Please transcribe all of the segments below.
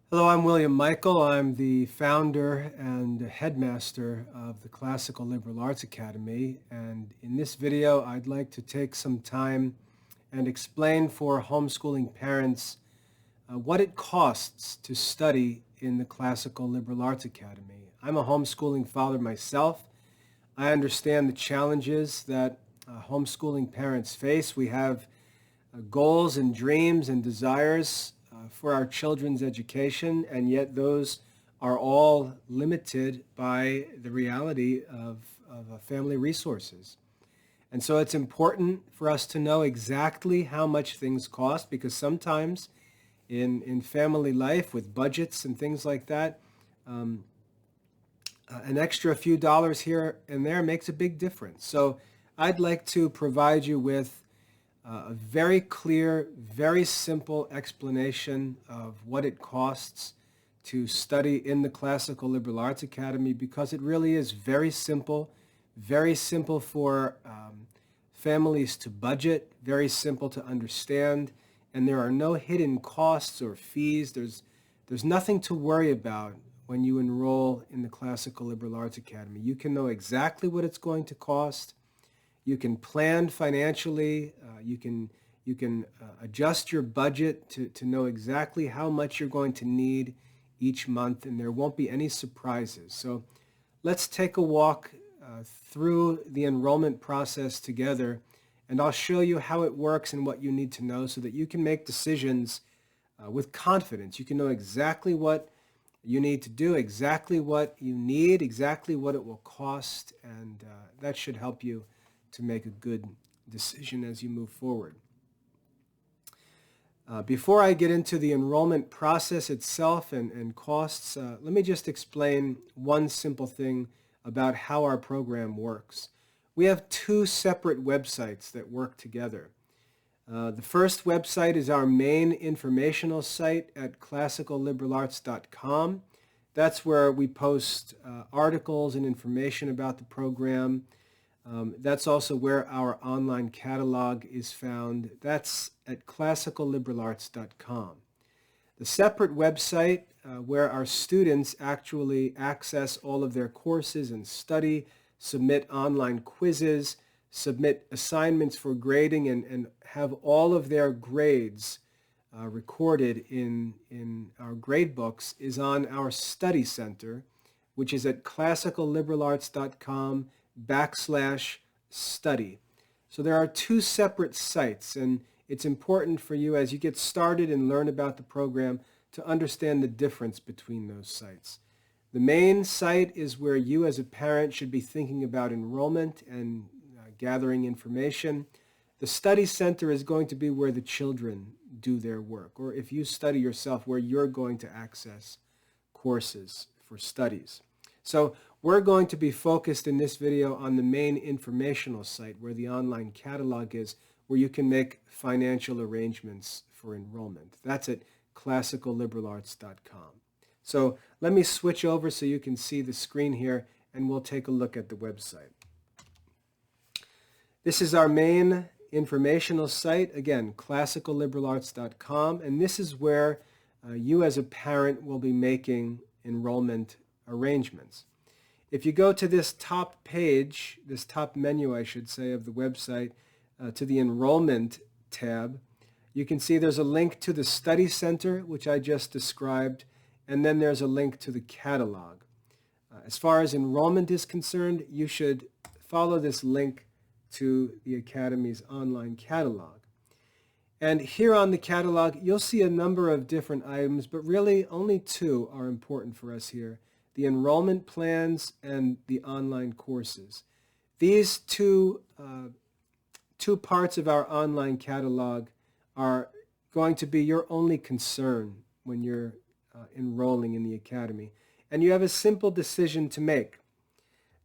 Hello, I'm William Michael. I'm the founder and headmaster of the Classical Liberal Arts Academy. And in this video, I'd like to take some time and explain for homeschooling parents what it costs to study in the Classical Liberal Arts Academy. I'm a homeschooling father myself. I understand the challenges that homeschooling parents face. We have goals and dreams and desires for our children's education, and yet those are all limited by the reality of family resources. And so it's important for us to know exactly how much things cost, because sometimes in family life with budgets and things like that, an extra few dollars here and there makes a big difference. So I'd like to provide you with a very clear, very simple explanation of what it costs to study in the Classical Liberal Arts Academy, because it really is very simple for families to budget, very simple to understand, and there are no hidden costs or fees. There's nothing to worry about when you enroll in the Classical Liberal Arts Academy. You can know exactly what it's going to cost. You can plan financially. You can adjust your budget to know exactly how much you're going to need each month, and there won't be any surprises. So let's take a walk through the enrollment process together, and I'll show you how it works and what you need to know so that you can make decisions with confidence. You can know exactly what you need to do, exactly what you need, exactly what it will cost, and that should help you to make a good decision as you move forward. Before I get into the enrollment process itself and costs, let me just explain one simple thing about how our program works. We have two separate websites that work together. The first website is our main informational site at classicalliberarts.com. That's where we post articles and information about the program. That's also where our online catalog is found. That's at classicalliberarts.com. The separate website where our students actually access all of their courses and study, submit online quizzes, submit assignments for grading, and have all of their grades recorded in our grade books is on our study center, which is at classicalliberarts.com/study. So there are two separate sites, and it's important for you as you get started and learn about the program to understand the difference between those sites. The main site is where you as a parent should be thinking about enrollment and gathering information. The study center is going to be where the children do their work, or if you study yourself, where you're going to access courses for studies. So we're going to be focused in this video on the main informational site where the online catalog is, where you can make financial arrangements for enrollment. That's at classicalliberarts.com. So let me switch over so you can see the screen here, and we'll take a look at the website. This is our main informational site, again, classicalliberarts.com, and this is where you as a parent will be making enrollment arrangements. If you go to this top page, this top menu, I should say, of the website, to the Enrollment tab, you can see there's a link to the Study Center, which I just described, and then there's a link to the catalog. As far as enrollment is concerned, you should follow this link to the Academy's online catalog. And here on the catalog, you'll see a number of different items, but really only two are important for us here: the enrollment plans and the online courses. These two parts of our online catalog are going to be your only concern when you're enrolling in the Academy. And you have a simple decision to make.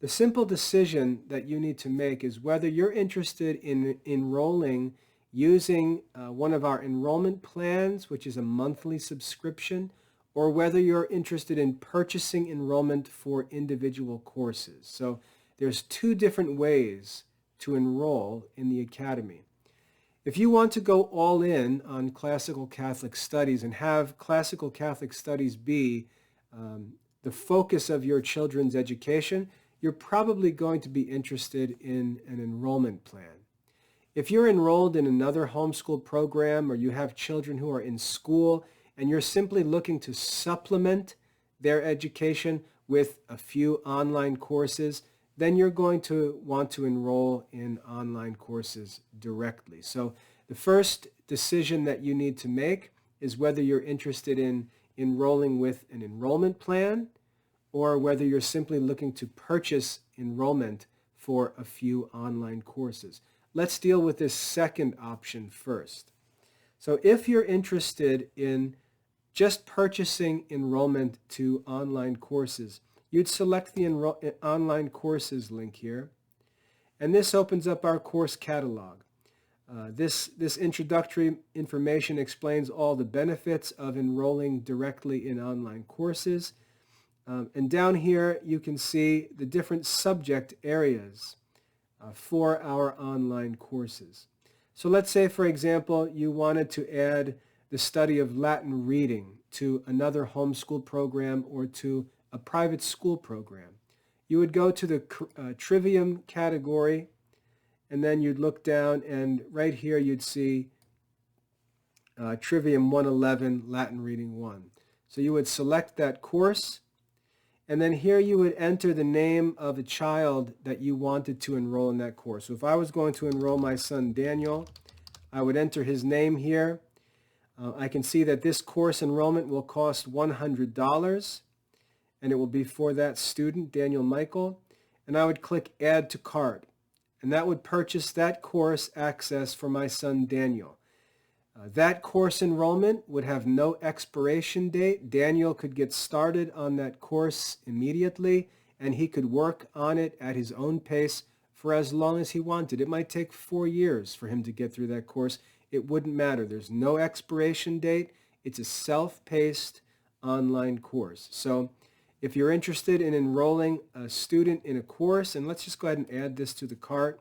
The simple decision that you need to make is whether you're interested in enrolling using one of our enrollment plans, which is a monthly subscription, or whether you're interested in purchasing enrollment for individual courses. So there's two different ways to enroll in the Academy. If you want to go all in on classical Catholic studies and have classical Catholic studies be the focus of your children's education, you're probably going to be interested in an enrollment plan. If you're enrolled in another homeschool program or you have children who are in school and you're simply looking to supplement their education with a few online courses, then you're going to want to enroll in online courses directly. So the first decision that you need to make is whether you're interested in enrolling with an enrollment plan or whether you're simply looking to purchase enrollment for a few online courses. Let's deal with this second option first. So if you're interested in just purchasing enrollment to online courses, you'd select the online courses link here, and this opens up our course catalog. This introductory information explains all the benefits of enrolling directly in online courses. And down here you can see the different subject areas for our online courses. So let's say, for example, you wanted to add the study of Latin reading to another homeschool program or to a private school program. You would go to the Trivium category, and then you'd look down, and right here you'd see Trivium 111, Latin Reading 1. So you would select that course, and then here you would enter the name of a child that you wanted to enroll in that course. So if I was going to enroll my son Daniel, I would enter his name here. I can see that this course enrollment will cost $100, and it will be for that student, Daniel Michael. And I would click Add to Cart, and that would purchase that course access for my son Daniel. That course enrollment would have no expiration date. Daniel could get started on that course immediately, and he could work on it at his own pace for as long as he wanted. It might take 4 years for him to get through that course. It wouldn't matter. There's no expiration date. It's a self-paced online course. So if you're interested in enrolling a student in a course, and let's just go ahead and add this to the cart.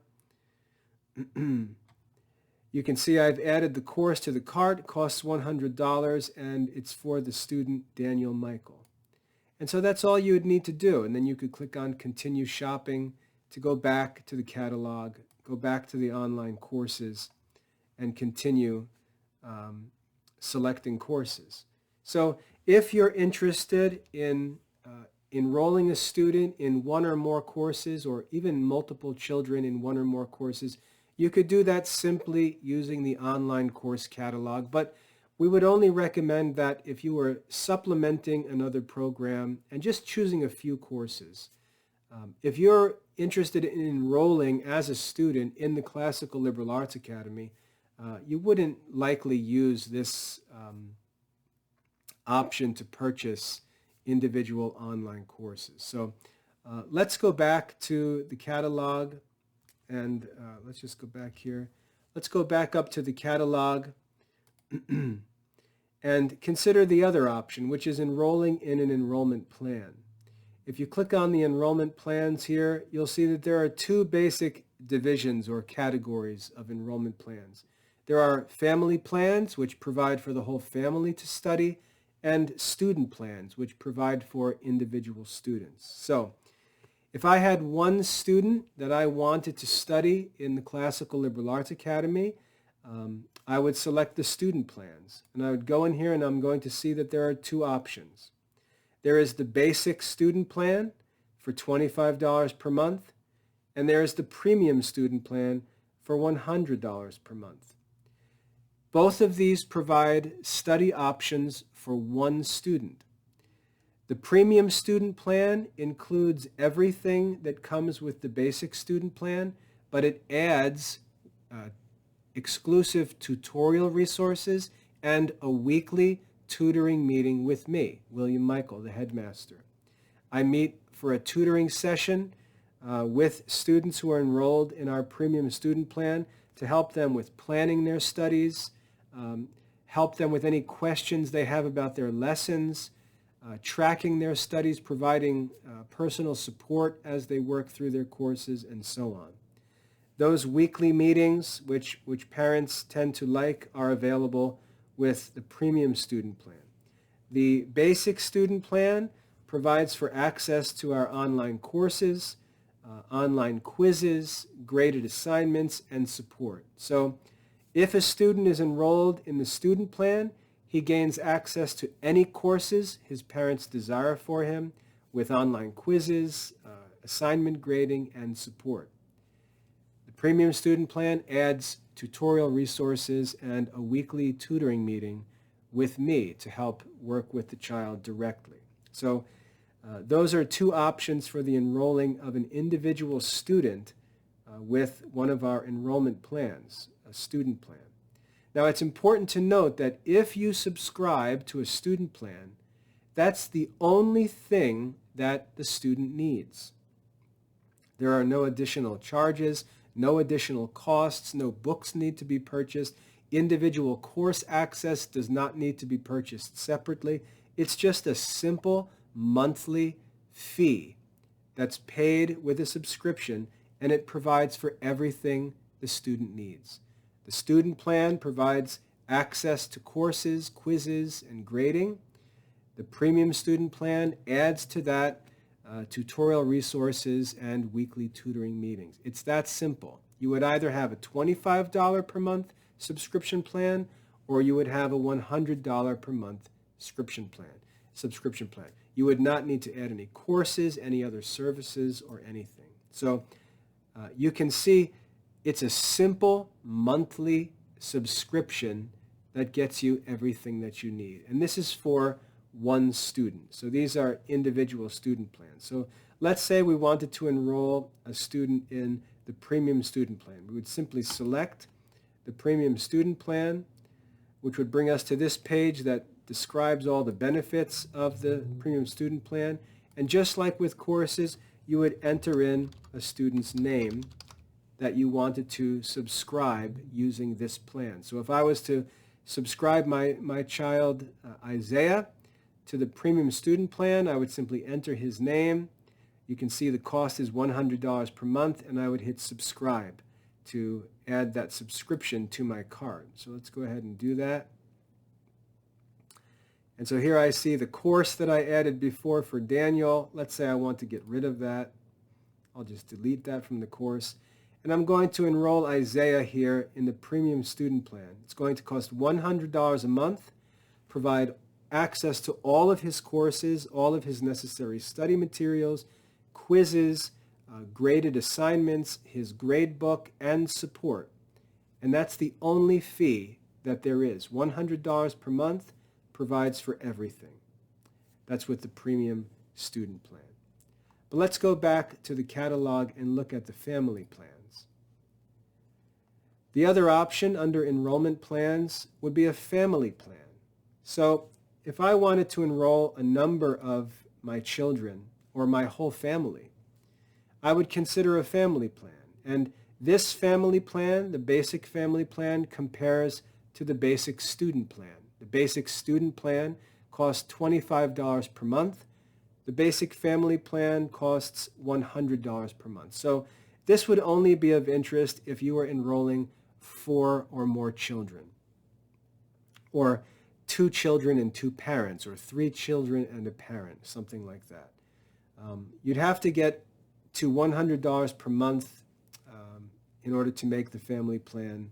You can see I've added the course to the cart. It costs $100, and it's for the student Daniel Michael. And so that's all you would need to do. And then you could click on Continue Shopping to go back to the catalog, go back to the online courses, and continue selecting courses. So if you're interested in enrolling a student in one or more courses, or even multiple children in one or more courses, you could do that simply using the online course catalog, but we would only recommend that if you were supplementing another program and just choosing a few courses. If you're interested in enrolling as a student in the Classical Liberal Arts Academy, you wouldn't likely use this option to purchase individual online courses. So let's go back to the catalog, and let's just go back here. Let's go back up to the catalog and consider the other option, which is enrolling in an enrollment plan. If you click on the enrollment plans here, you'll see that there are two basic divisions or categories of enrollment plans. There are family plans, which provide for the whole family to study, and student plans, which provide for individual students. So if I had one student that I wanted to study in the Classical Liberal Arts Academy, I would select the student plans. And I would go in here, and I'm going to see that there are two options. There is the basic student plan for $25 per month, and there is the premium student plan for $100 per month. Both of these provide study options for one student. The premium student plan includes everything that comes with the basic student plan, but it adds exclusive tutorial resources and a weekly tutoring meeting with me, William Michael, the headmaster. I meet for a tutoring session with students who are enrolled in our premium student plan to help them with planning their studies, help them with any questions they have about their lessons, tracking their studies, providing personal support as they work through their courses, and so on. Those weekly meetings, which parents tend to like, are available with the premium student plan. The basic student plan provides for access to our online courses, online quizzes, graded assignments, and support. So if a student is enrolled in the student plan, he gains access to any courses his parents desire for him with online quizzes, assignment grading, and support. The premium student plan adds tutorial resources and a weekly tutoring meeting with me to help work with the child directly. So those are two options for the enrolling of an individual student with one of our enrollment plans, a student plan. Now, it's important to note that if you subscribe to a student plan, that's the only thing that the student needs. There are no additional charges, no additional costs, no books need to be purchased. Individual course access does not need to be purchased separately. It's just a simple monthly fee that's paid with a subscription, and it provides for everything the student needs. The student plan provides access to courses, quizzes, and grading. The premium student plan adds to that tutorial resources and weekly tutoring meetings. It's that simple. You would either have a $25 per month subscription plan, or you would have a $100 per month subscription plan. You would not need to add any courses, any other services, or anything. So you can see it's a simple monthly subscription that gets you everything that you need. And this is for one student. So these are individual student plans. So let's say we wanted to enroll a student in the premium student plan. We would simply select the premium student plan, which would bring us to this page that describes all the benefits of the premium student plan. And just like with courses, you would enter in a student's name that you wanted to subscribe using this plan. So if I was to subscribe my child Isaiah to the premium student plan, I would simply enter his name. You can see the cost is $100 per month, and I would hit subscribe to add that subscription to my cart. So let's go ahead and do that. And so here I see the course that I added before for Daniel. Let's say I want to get rid of that. I'll just delete that from the course. And I'm going to enroll Isaiah here in the premium student plan. It's going to cost $100 a month, provide access to all of his courses, all of his necessary study materials, quizzes, graded assignments, his grade book, and support. And that's the only fee that there is. $100 per month provides for everything. That's with the premium student plan. But let's go back to the catalog and look at the family plans. The other option under enrollment plans would be a family plan. So if I wanted to enroll a number of my children or my whole family, I would consider a family plan. And this family plan, the basic family plan, compares to the basic student plan. The basic student plan costs $25 per month. The basic family plan costs $100 per month. So this would only be of interest if you were enrolling 4 or more children, or 2 children and 2 parents, or 3 children and a parent, something like that. You'd have to get to $100 per month in order to make the family plan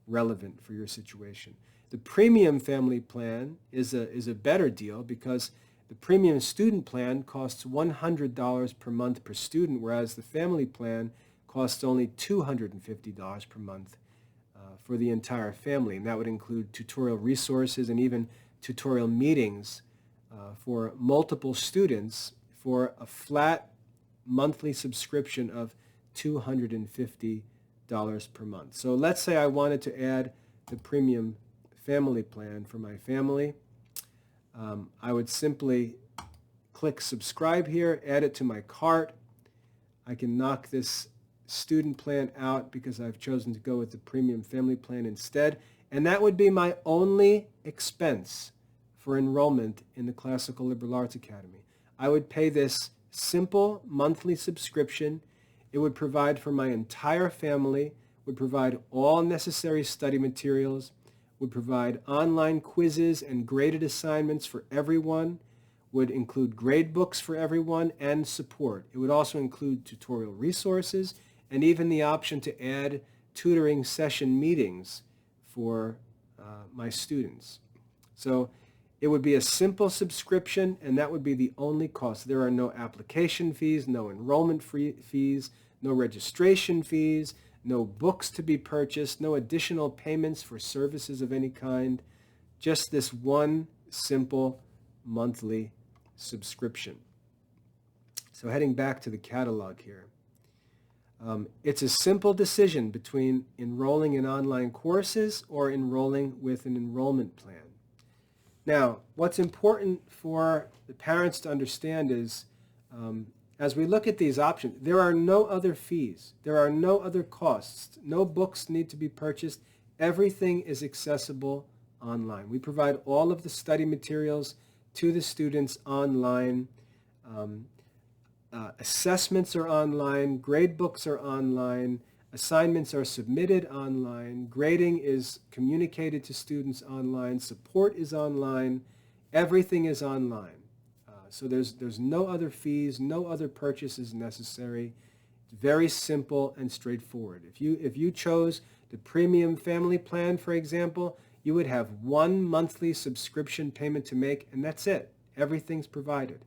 relevant for your situation. The premium family plan is a better deal because the premium student plan costs $100 per month per student, whereas the family plan costs only $250 per month for the entire family. And that would include tutorial resources and even tutorial meetings for multiple students for a flat monthly subscription of $250 per month. So let's say I wanted to add the premium family plan for my family. I would simply click subscribe here, add it to my cart. I can knock this student plan out because I've chosen to go with the premium family plan instead. And that would be my only expense for enrollment in the Classical Liberal Arts Academy. I would pay this simple monthly subscription. It would provide for my entire family, would provide all necessary study materials, would provide online quizzes and graded assignments for everyone, would include grade books for everyone, and support. It would also include tutorial resources and even the option to add tutoring session meetings for my students. So it would be a simple subscription, and that would be the only cost. There are no application fees, no enrollment fees, no registration fees, no books to be purchased, no additional payments for services of any kind, just this one simple monthly subscription. So heading back to the catalog here. It's a simple decision between enrolling in online courses or enrolling with an enrollment plan. Now, what's important for the parents to understand is, as we look at these options, there are no other fees. There are no other costs. No books need to be purchased. Everything is accessible online. We provide all of the study materials to the students online. Assessments are online. Grade books are online. Assignments are submitted online. Grading is communicated to students online. Support is online. Everything is online. So there's no other fees, no other purchases necessary. It's very simple and straightforward. If you chose the premium family plan, for example, you would have one monthly subscription payment to make, and that's it. Everything's provided.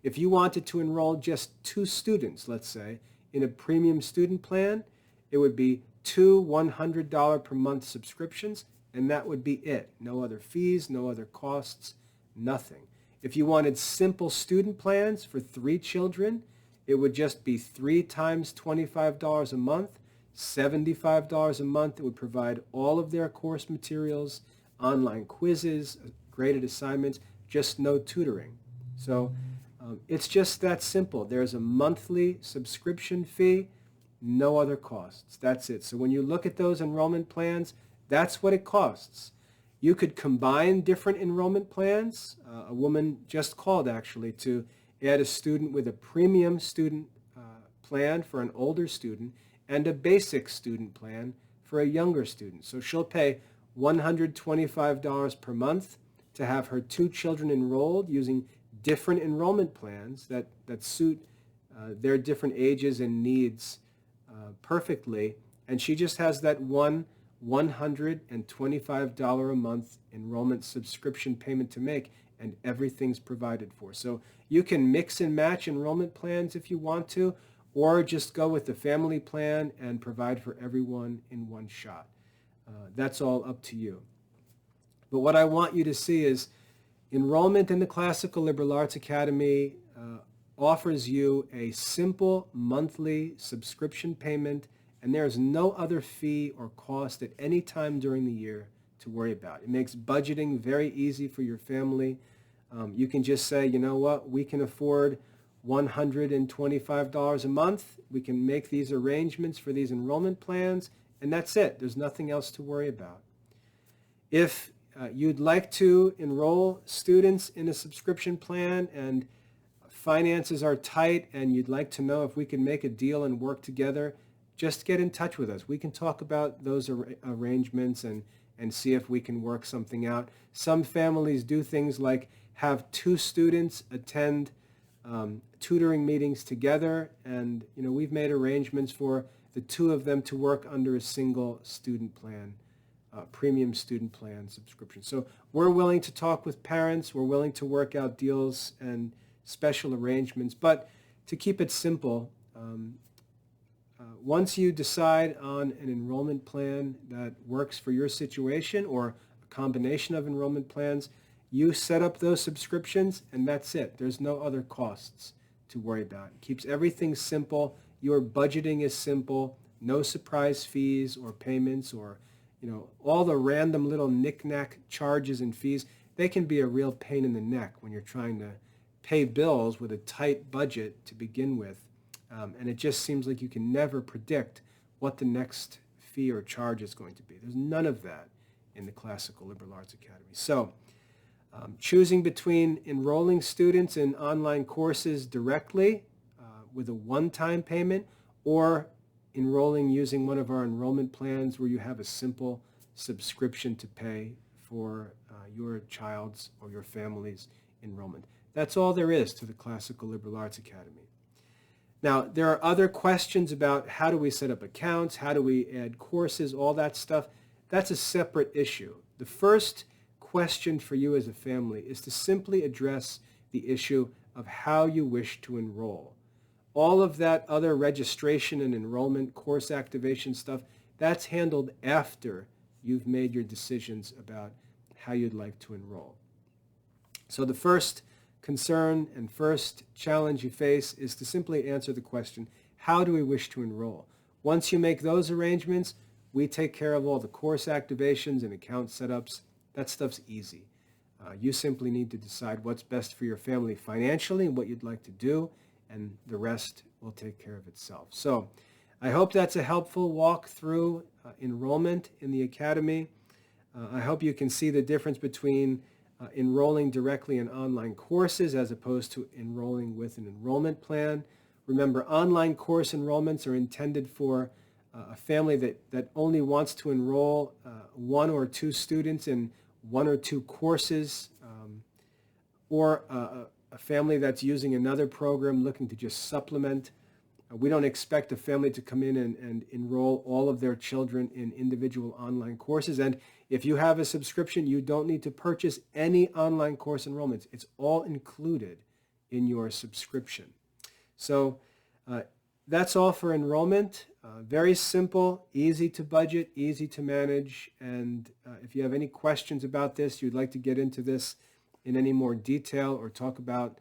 If you wanted to enroll just 2 students, let's say, in a premium student plan, it would be 2 $100 per month subscriptions, and that would be it. No other fees, no other costs, nothing. If you wanted simple student plans for 3 children, it would just be 3 times $25 a month, $75 a month. It would provide all of their course materials, online quizzes, graded assignments, just no tutoring. So it's just that simple. There's a monthly subscription fee, no other costs. That's it. So when you look at those enrollment plans, that's what it costs. You could combine different enrollment plans. A woman just called actually to add a student with a premium student plan for an older student and a basic student plan for a younger student. So she'll pay $125 per month to have her 2 children enrolled using different enrollment plans that suit their different ages and needs perfectly. And she just has that one $125 a month enrollment subscription payment to make, and everything's provided for. So you can mix and match enrollment plans if you want to, or just go with the family plan and provide for everyone in one shot. That's all up to you. But what I want you to see is enrollment in the Classical Liberal Arts Academy offers you a simple monthly subscription payment, and there is no other fee or cost at any time during the year to worry about. It makes budgeting very easy for your family. You can just say, you know what, we can afford $125 a month. We can make these arrangements for these enrollment plans, and that's it. There's nothing else to worry about. If you'd like to enroll students in a subscription plan and finances are tight and you'd like to know if we can make a deal and work together, just get in touch with us. We can talk about those arrangements and see if we can work something out. Some families do things like have 2 students attend tutoring meetings together, and we've made arrangements for the 2 of them to work under a single student plan, premium student plan subscription. So we're willing to talk with parents. We're willing to work out deals and special arrangements. But to keep it simple, once you decide on an enrollment plan that works for your situation or a combination of enrollment plans, you set up those subscriptions and that's it. There's no other costs to worry about. It keeps everything simple. Your budgeting is simple. No surprise fees or payments or all the random little knick-knack charges and fees. They can be a real pain in the neck when you're trying to pay bills with a tight budget to begin with. And it just seems like you can never predict what the next fee or charge is going to be. There's none of that in the Classical Liberal Arts Academy. So choosing between enrolling students in online courses directly with a one-time payment or enrolling using one of our enrollment plans where you have a simple subscription to pay for your child's or your family's enrollment. That's all there is to the Classical Liberal Arts Academy. Now, there are other questions about how do we set up accounts, how do we add courses, all that stuff. That's a separate issue. The first question for you as a family is to simply address the issue of how you wish to enroll. All of that other registration and enrollment, course activation stuff, that's handled after you've made your decisions about how you'd like to enroll. So the first concern and first challenge you face is to simply answer the question, how do we wish to enroll? Once you make those arrangements, we take care of all the course activations and account setups. That stuff's easy. You simply need to decide what's best for your family financially and what you'd like to do, and the rest will take care of itself. So I hope that's a helpful walk through enrollment in the Academy. I hope you can see the difference between enrolling directly in online courses as opposed to enrolling with an enrollment plan. Remember, online course enrollments are intended for a family that only wants to enroll one or two students in one or two courses, or a family that's using another program looking to just supplement. We don't expect a family to come in and enroll all of their children in individual online courses. And if you have a subscription, you don't need to purchase any online course enrollments. It's all included in your subscription. So that's all for enrollment. Very simple, easy to budget, easy to manage. And if you have any questions about this, you'd like to get into this in any more detail or talk about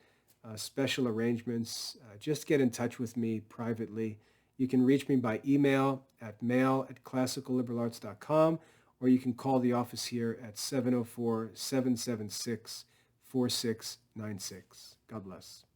special arrangements, just get in touch with me privately. You can reach me by email at mail@classicalliberalarts.com, or you can call the office here at 704-776-4696. God bless.